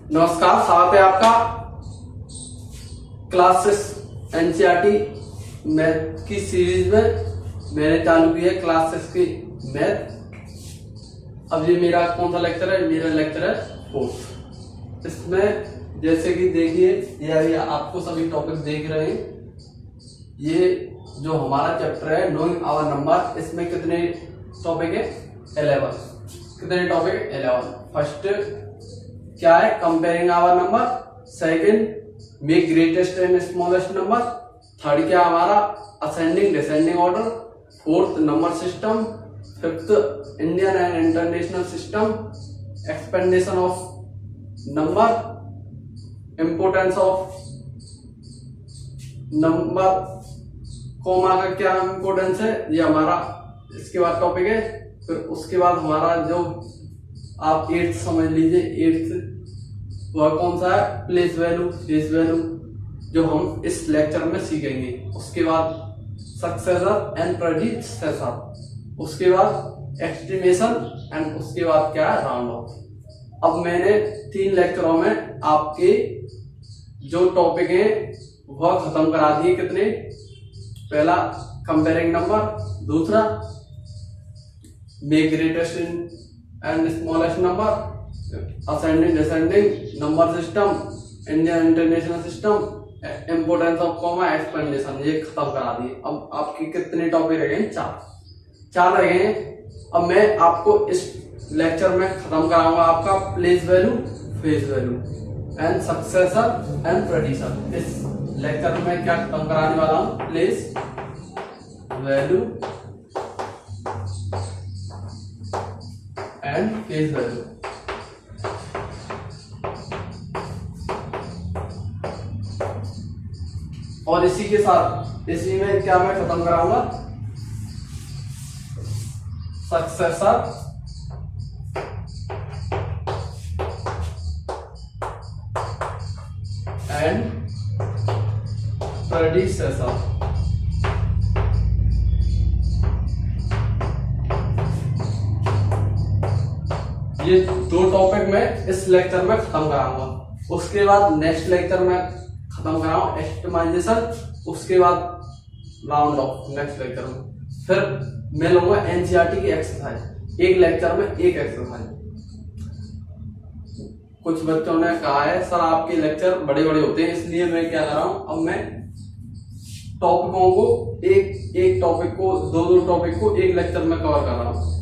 नमस्कार, स्वागत है आपका क्लासेस एनसीईआरटी मैथ की सीरीज में। मैंने चालू की है क्लासेस की मैथ। अब ये मेरा कौन सा लेक्चर है? मेरा लेक्चर है 4th। इसमें जैसे कि देखिए, ये आपको सभी टॉपिक देख रहे हैं। ये जो हमारा चैप्टर है नोइंग आवर नंबर, इसमें कितने टॉपिक है? 11। कितने टॉपिक? 11। फर्स्ट क्या है? Comparing our number. Second make greatest and smallest number. Third क्या हमारा? Ascending descending order. Fourth number system. Fifth Indian and international system. Expansion of number. Importance of number. Comma का क्या importance है, ये हमारा इसके बाद टॉपिक है। फिर उसके बाद हमारा जो आप 8th समझ लीजिए, 8th वह कौन सा है? प्लेस वैल्यू, फेस वैल्यू, जो हम इस लेक्चर में सीखेंगे। उसके बाद सक्सेसर एंड प्रेडिसेसर। उसके बाद एस्टिमेशन एंड उसके बाद क्या है? Round of. अब मैंने 3 लेक्चरों में आपके जो टॉपिक है वह खत्म करा दिए। कितने? पहला कंपेयरिंग नंबर, दूसरा make greatest and smallest number, ascending descending number system, Indian international system, importance of comma, expansion. ये खत्म करा दिए। अब आपके कितने टॉपिक रह गए? 4 रह गए। अब मैं आपको इस लेक्चर में खत्म कराऊंगा आपका place value, face value and successor and predecessor. इस लेक्चर में क्या खत्म कराने वाला हूं? Place value and face value. और इसी के साथ इसी में क्या मैं खत्म कराऊंगा? Successor and predecessor. ये 2 टॉपिक मैं इस लेक्चर में खत्म कराऊंगा। उसके बाद नेक्स्ट लेक्चर में खत्म कराऊं एस्टिमाइजेशन, उसके बाद राउंड ऑफ नेक्स्ट लेक्चर में। फिर मैं लूंगा एनसीईआरटी की एक्सरसाइज, एक लेक्चर में एक एक्सरसाइज। कुछ बच्चों ने कहा है सर आपके लेक्चर बड़े बड़े होते हैं, इसलिए मैं क्या कर रहा हूं, अब मैं टॉपिकों को एक टॉपिक को 2 टॉपिक को एक लेक्चर में कवर कर रहा हूं।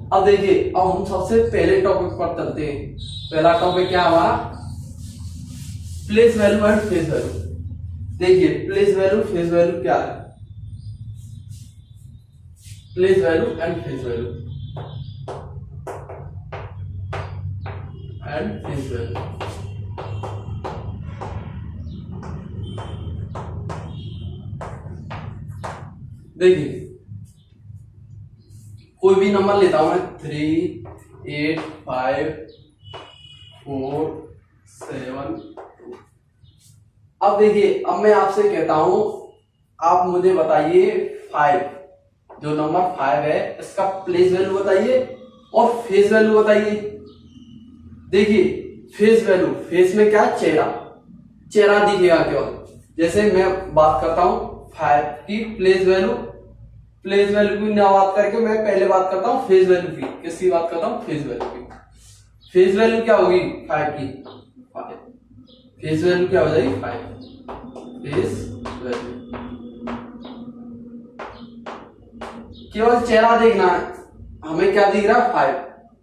अब देखिए, अब हम सबसे पहले टॉपिक पर चलते हैं। पहला टॉपिक क्या हमारा? Place value and face value. देखिए प्लेस वैल्यू, फेस वैल्यू क्या है? Place value and face value and face value. देखिए कोई भी नंबर लेता हूं मैं, 3, 8, 5, 4, 7, 2। अब देखिए, अब मैं आपसे कहता हूं, आप मुझे बताइए 5, जो नंबर 5 है इसका प्लेस वैल्यू बताइए और फेस वैल्यू बताइए। देखिए फेस वैल्यू, फेस में क्या? चेहरा दिखेगा केवल। जैसे मैं बात करता हूं 5 की प्लेस वैल्यू की ना बात करके मैं पहले बात करता हूं फेस वैल्यू की। किसकी बात करता हूं? फेस वैल्यू की। फेस वैल्यू क्या होगी? 5 की 5। फेस वैल्यू क्या हो जाएगी? 5 फेस वैल्यू। केवल चेहरा देखना है हमें, क्या दिख रहा है? 5।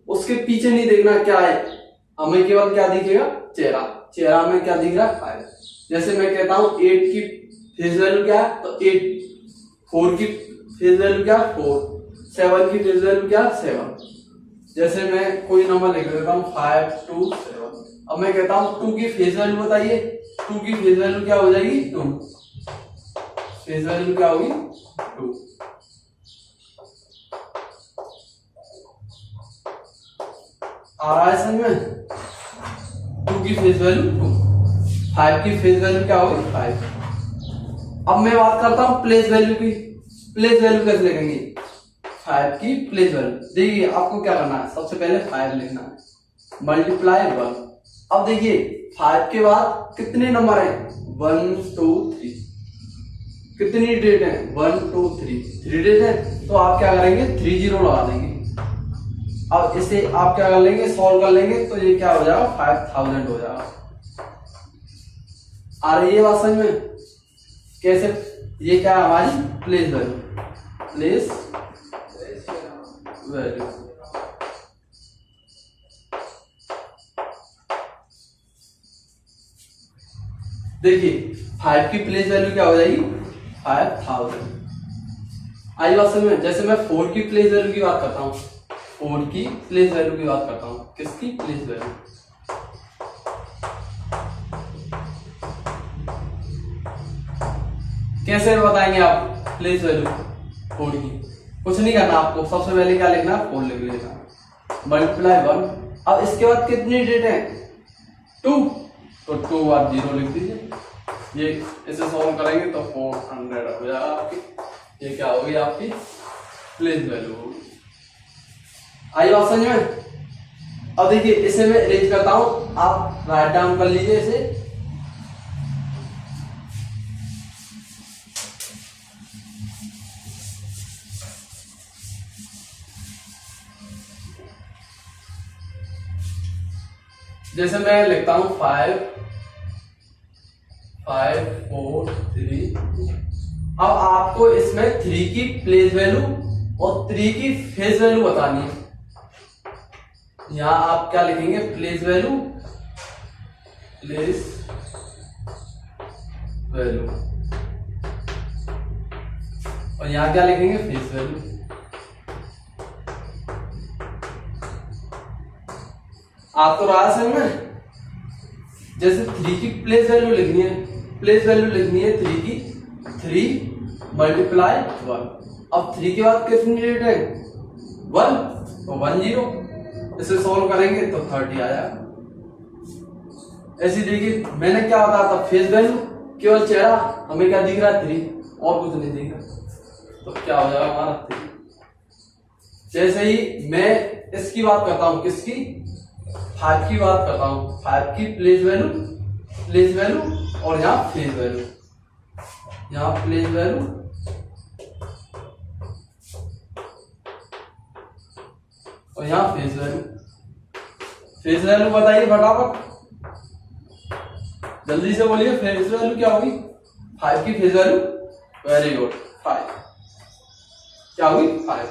उसके पीछे नहीं देखना क्या है हमें, केवल क्या दिखेगा? चेहरा में क्या दिख रहा है? 5। जैसे मैं कहता हूं 8 की फेस वैल्यू क्या है, तो 8। 4 की फेस वैल्यू क्या? 4। 7 की फेस वैल्यू क्या? 7। जैसे मैं कोई नंबर लिख देता हूं 5, 2, 7। अब मैं कहता हूं 2 की फेस वैल्यू बताइए। 2 की फेस वैल्यू क्या हो जाएगी? 2। फेस वैल्यू क्या होगी? 2। आ रहा है समझ में? 2 की फेस वैल्यू 2। 5 की फेस वैल्यू क्या होगी? 5। अब मैं बात करता हूं प्लेस वैल्यू की। प्लेस वैल्यू कैसे लिखेंगे? 5 की प्लेस वैल्यू। देखिए आपको क्या करना है, सबसे पहले 5 लिखना है, मल्टीप्लाई 1। अब देखिए 5 के बाद कितने नंबर हैं, 1 2 3, कितनी डेट है, 1 2 3, 3 डेट है, तो आप क्या करेंगे 3 0 लगा देंगे। अब इसे आप क्या कर लेंगे, सॉल्व कर लेंगे, तो ये क्या हो जाएगा 5000 हो जाएगा। आ रही है बात समझ में, कैसे, ये क्या है हमारी प्लेस वैल्यू, प्लेस वैल्यू। देखिए 5 की प्लेस वैल्यू क्या हो जाएगी 5000। आई बात समझ में। जैसे मैं 4 की प्लेस वैल्यू की बात करता हूँ, 4 की प्लेस वैल्यू की बात करता हूँ, किसकी प्लेस वैल्यू, कैसे बताएंगे आप प्लेस वैल्यू 4 की, कुछ नहीं करना आपको, सबसे पहले क्या लिखना है 4 लिख लेना, मल्टीप्लाई 1। अब इसके बाद कितनी डेट है 2, तो 2 बार 0 लिख दीजिए। ये इसे सॉल्व करेंगे तो 400 हो जाएगा आपकी, ये क्या होगी आपकी प्लेस वैल्यू होगी। आई बात समझ में। अब देखिए इसे मैं अरेंज करता हूं, आप राइट डाउन कर लीजिए इसे। जैसे मैं लिखता हूं 5 5 4 3। अब आपको इसमें 3 की प्लेस वैल्यू और 3 की फेज वैल्यू बतानी है। यहां आप क्या लिखेंगे, प्लेस वैल्यू, प्लेस वैल्यू, और यहां क्या लिखेंगे फेज वैल्यू। आप तो रहा समझ में। जैसे 3 की प्लेस वैल्यू लिखनी है, प्लेस वैल्यू लिखनी है 3 की, 3 मल्टीप्लाई 1। अब 3 के बाद कितनी डेट है 1, तो 1 0, इसे सोल्व करेंगे तो 30 आ जाएगा। ऐसे देखिए मैंने क्या बताया था, फेस वैल्यू केवल चेहरा हमें क्या दिख रहा है 3, और कुछ नहीं दिख रहा, तो क्या हो जाएगा हमारा 3। जैसे ही मैं इसकी बात करता हूं, किसकी 5 की बात करता हूं, 5 की प्लेस वैल्यू, प्लेस वैल्यू, और यहाँ फेज वैल्यू, यहाँ प्लेस वैल्यू और यहाँ फेज वैल्यू। फेज वैल्यू बताइए फटाफट, जल्दी से बोलिए, फेज वैल्यू क्या होगी 5 की फेज वैल्यू, वेरी गुड 5, क्या होगी 5।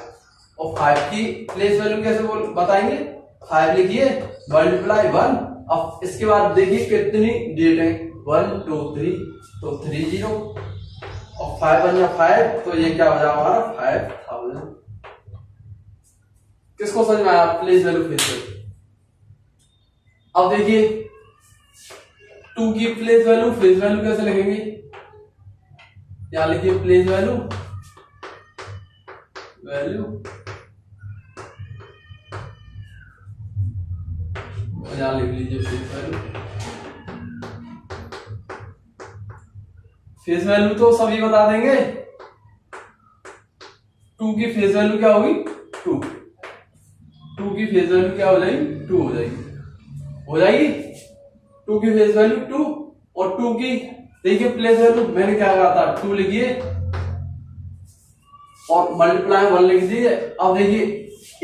और 5 की प्लेस वैल्यू कैसे बताएंगे, 5 लिखिए मल्टीप्लाई 1। अब इसके बाद देखिए कितनी डेट है 1 2 3, तो 3 0, और 5 1 5, तो ये क्या हो जाएगा हमारा 5000। किसको समझ में आया प्लेस वैल्यू फेज वैल्यू। अब देखिए 2 की प्लेस वैल्यू फेज वैल्यू कैसे लिखेंगे, यहां लिखिए प्लेस वैल्यू, वैल्यू, और यहां लिख लीजिए फेज वैल्यू। फेज वैल्यू तो सभी बता देंगे। 2 की फेज वैल्यू क्या होगी 2, 2 की फेज वैल्यू क्या हो जाएगी 2 हो जाएगी, हो जाएगी 2 की फेज वैल्यू 2, और 2 की देखिए प्लेस वैल्यू मैंने क्या कहा था 2 लिखिए और मल्टीप्लाई 1 लिख दीजिए। अब देखिए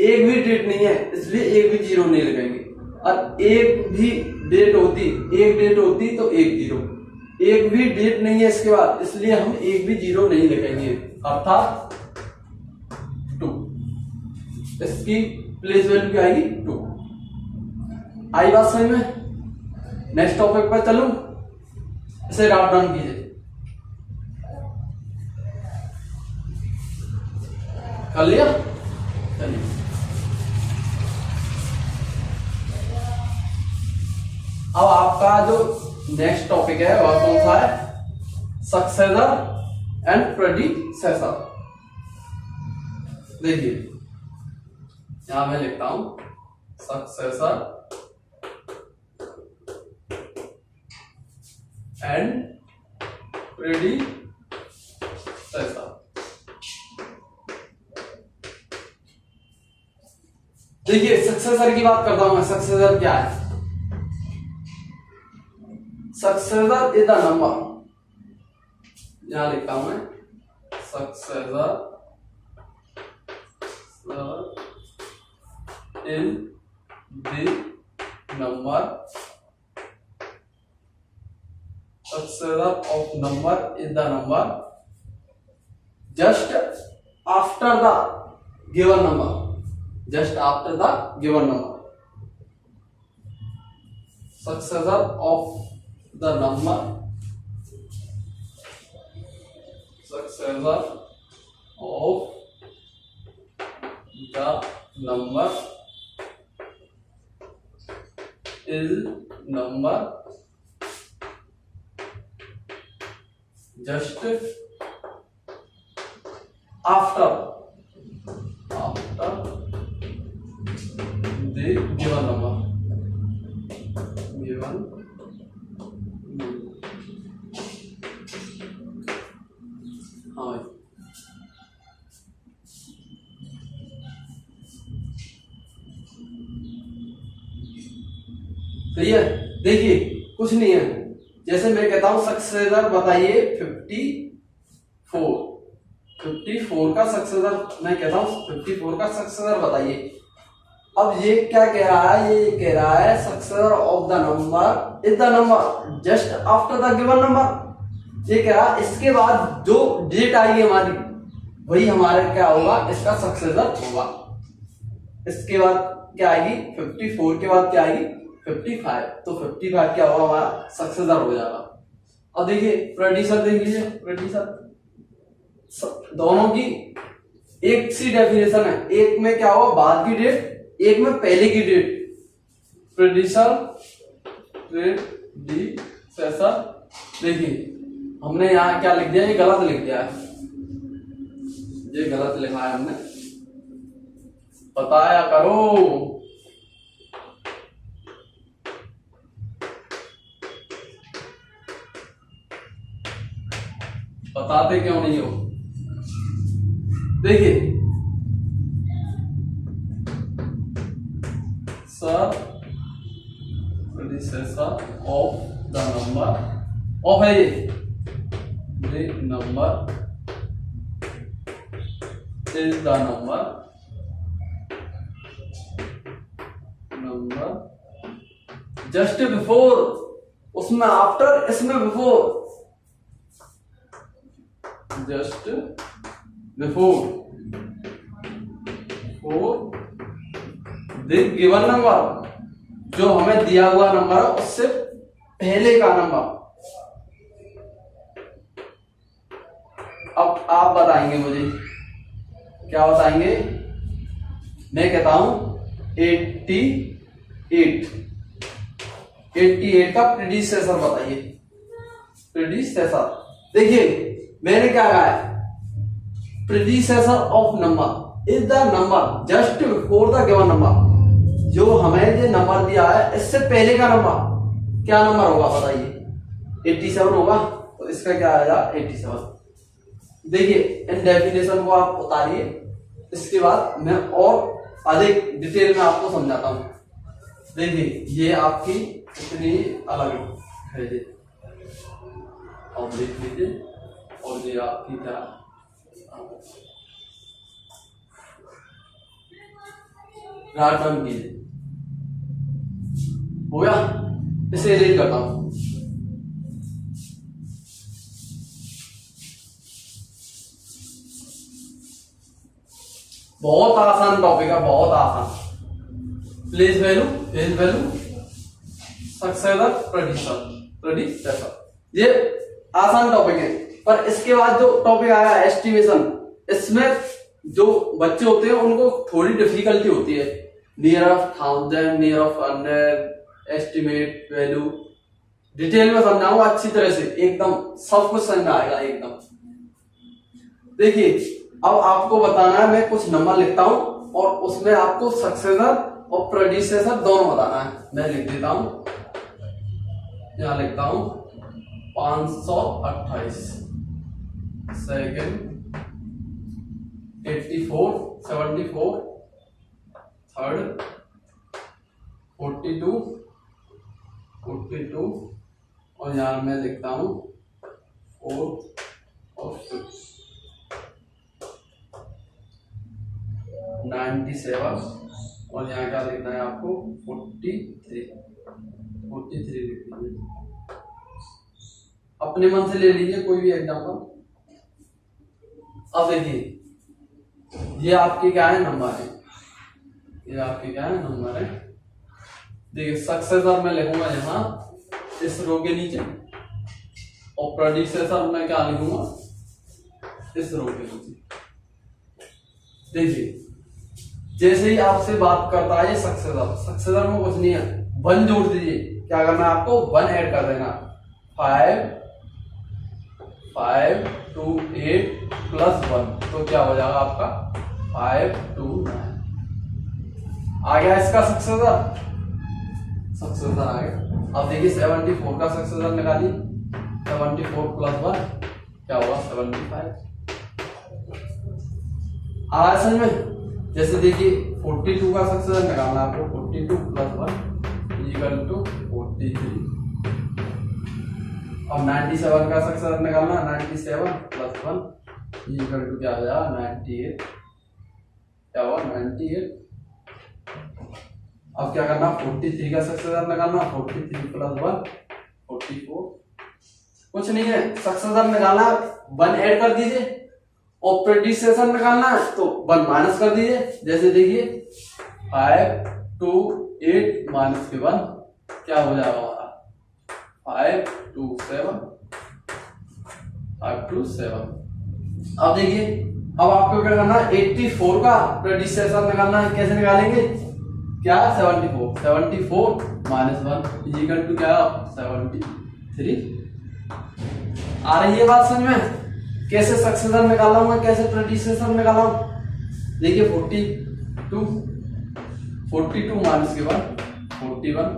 एक भी डेट नहीं है, इसलिए एक भी 0 नहीं लगाएंगे, और एक भी डेट होती, एक डेट होती तो एक 0, एक भी डेट नहीं है इसके बाद, इसलिए हम एक भी 0 नहीं लिखेंगे, अर्थात 2। इसकी प्लेस वैल्यू क्या आएगी 2। आई बात समझ में। नेक्स्ट टॉपिक पर चलूं, इसे राउट डाउन कीजिए, कर लिया, चलिए अब आपका जो नेक्स्ट टॉपिक है वह कौन सा है, सक्सेसर एंड प्रेडिसेसर। देखिए यहां मैं लिखता हूं सक्सेसर एंड प्रेडिसेसर। देखिए सक्सेसर की बात करता हूं मैं, सक्सेसर क्या है, सक्सेसर इज द नंबर, यहां लिखता हूं मैं, successor is the number, successor of number is the number just after the given number, just after the given number, successor of the number, successor of the number is number just after the given number, given हाँ सही है। देखिए कुछ नहीं है, जैसे मैं कहता हूं सक्सेसर बताइए 54 का सक्सेसर, मैं कहता हूं 54 का सक्सेसर बताइए। अब ये क्या कह रहा है, ये कह रहा है successor of the number is the number just after the given number. ये कह रहा है इसके बाद जो डिजिट आएगी हमारी वही हमारे क्या होगा, इसका सक्सेसर होगा। इसके बाद क्या आएगी 54 के बाद क्या आएगी 55, तो 55 क्या होगा हमारा सक्सेसर हो जाएगा। अब देखिए प्रेडिसर देख लीजिए, प्रेडिसर दोनों की एक सी डेफिनेशन है, एक में क्या होगा बाद की डेट, एक में पहले की डेट। प्रेडिसर देखिए हमने यहां क्या लिख दिया, ये गलत लिख दिया है, ये गलत लिखा है हमने, बताया करो। बताते क्यों नहीं हो। देखिए sir predecessor of the number of है ये, the number is the number just before, उसमें आफ्टर, इसमें before, just before the given number, जो हमें दिया हुआ नंबर है उससे पहले का नंबर। अब आप बताएंगे मुझे, क्या बताएंगे, मैं कहता हूं 88 का प्रेडिसेसर बताइए, प्रेडिसेसर। देखिए मैंने क्या कहा है, predecessor of number is the number just before the given number, जो हमें जो नंबर दिया है इससे पहले का नंबर क्या नंबर होगा बताइए, 87 होगा, तो इसका क्या आएगा 87। देखिए इन डेफिनेशन को आप उतारिए, इसके बाद मैं और अधिक डिटेल में आपको समझाता हूं। देखिए ये आपकी इतनी अलग है, ये आप देख लीजिए, और ये आपकी क्या राटन कीजिए, हो गया। इसे रीड करता हूं, बहुत आसान टॉपिक है, बहुत आसान। Place value, phase value, successor, predecessor, ये आसान टॉपिक है। पर इसके बाद जो टॉपिक आया एस्टिमेशन, इसमें जो बच्चे होते हैं उनको थोड़ी डिफिकल्टी होती है, near of 1000, near of 100, estimate value, detail में समझाऊंगा अच्छी तरह से, एकदम सब कुछ समझ में आएगा एकदम। देखिए अब आपको बताना है, मैं कुछ नंबर लिखता हूं और उसमें आपको सक्सेसर और प्रेडिसेसर दोनों बताना है। मैं लिख देता हूं, यहां लिखता हूं 528, सेकेंड 84, 74, थर्ड 42, और यहाँ मैं लिखता हूँ 4 और 6 97 और यहाँ क्या लिखना है आपको 43 लिख लीजिए। अपने मन से ले लीजिए कोई भी एग्जाम्पल। अब देखिए ये आपके क्या है नंबर है, ये आपके क्या है नंबर है। देखिए सक्सेसर मैं लिखूंगा यहाँ इस रो के नीचे और प्रेडिसेसर मैं क्या लिखूंगा इस रो के नीचे। देखिए जैसे ही आपसे बात करता है ये सक्सेसर में कुछ नहीं है, 1 जोड़ दीजिए। क्या करना है आपको 1 ऐड कर देना। 5 2 8 प्लस 1 तो क्या हो जाएगा आपका 5 2 9 आ गया इसका सक्सेसर आ गया। अब देखिए 74 का सक्सेसर निकालिए। 74 प्लस 1 क्या होगा 75 आ रहा है समझ में। जैसे देखिए 42 का सक्सेसर निकालना है आपको। 42 प्लस 1 इक्वल टू 43। अब 97 का सक्सेसर निकालना है। 97 प्लस 1 इक्वल टू क्या हो जाएगा 98। क्या हुआ 98। अब क्या करना 43 का सक्सेसर निकालना। 43 प्लस 1 44। कुछ नहीं है सक्सेसर निकालना 1 ऐड कर दीजिए और प्रेडिसेसर निकालना है तो 1 माइनस कर दीजिए। जैसे देखिए 5 2 8 माइनस के 1 क्या हो जाएगा हमारा 5 2 7 5 2 7। अब देखिए अब आपको क्या करना है 84 का प्रेडिसेसर निकालना है। कैसे निकालेंगे क्या 74 माइनस 1 इक्वल टू क्या 73। आ रही है बात समझ में। कैसे सक्सेसर निकाला हूं मैं, कैसे प्रेडिसेसर निकाला हूं। देखिए 42 माइनस के 1 41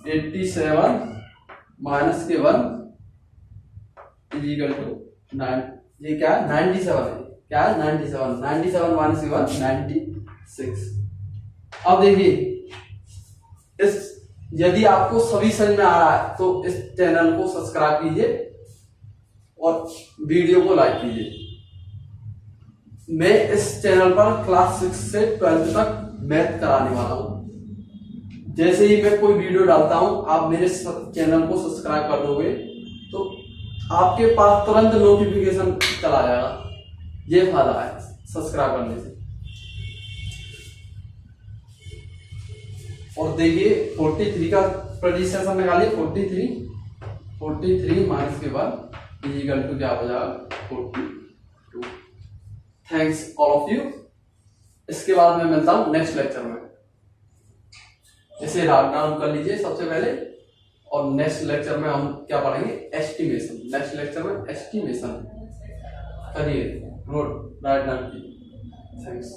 87 माइनस के 1 इक्वल टू 9। ये क्या है 97 है। क्या है 97 माइनस के 1 96। अब देखिए इस यदि आपको सभी समझ में आ रहा है तो इस चैनल को सब्सक्राइब कीजिए और वीडियो को लाइक कीजिए। मैं इस चैनल पर क्लास 6 से 12th तक मैथ कराने वाला हूं। जैसे ही मैं कोई वीडियो डालता हूं आप मेरे चैनल को सब्सक्राइब कर दोगे तो आपके पास तुरंत नोटिफिकेशन चला जाएगा। ये फायदा है सब्सक्राइब करने से। और देखिए 43 का प्रेडिसेसर निकालिए। 43 माइनस के बाद इक्वल टू क्या हो जाएगा 42। Thanks all of you. इसके बाद मैं मिलता हूं नेक्स्ट लेक्चर में। इसे राइट डाउन कर लीजिए सबसे पहले और नेक्स्ट लेक्चर में हम क्या पढ़ेंगे एस्टिमेशन। नेक्स्ट लेक्चर में एस्टिमेशन करिए। नोट राइट डाउन कीजिए। थैंक्स।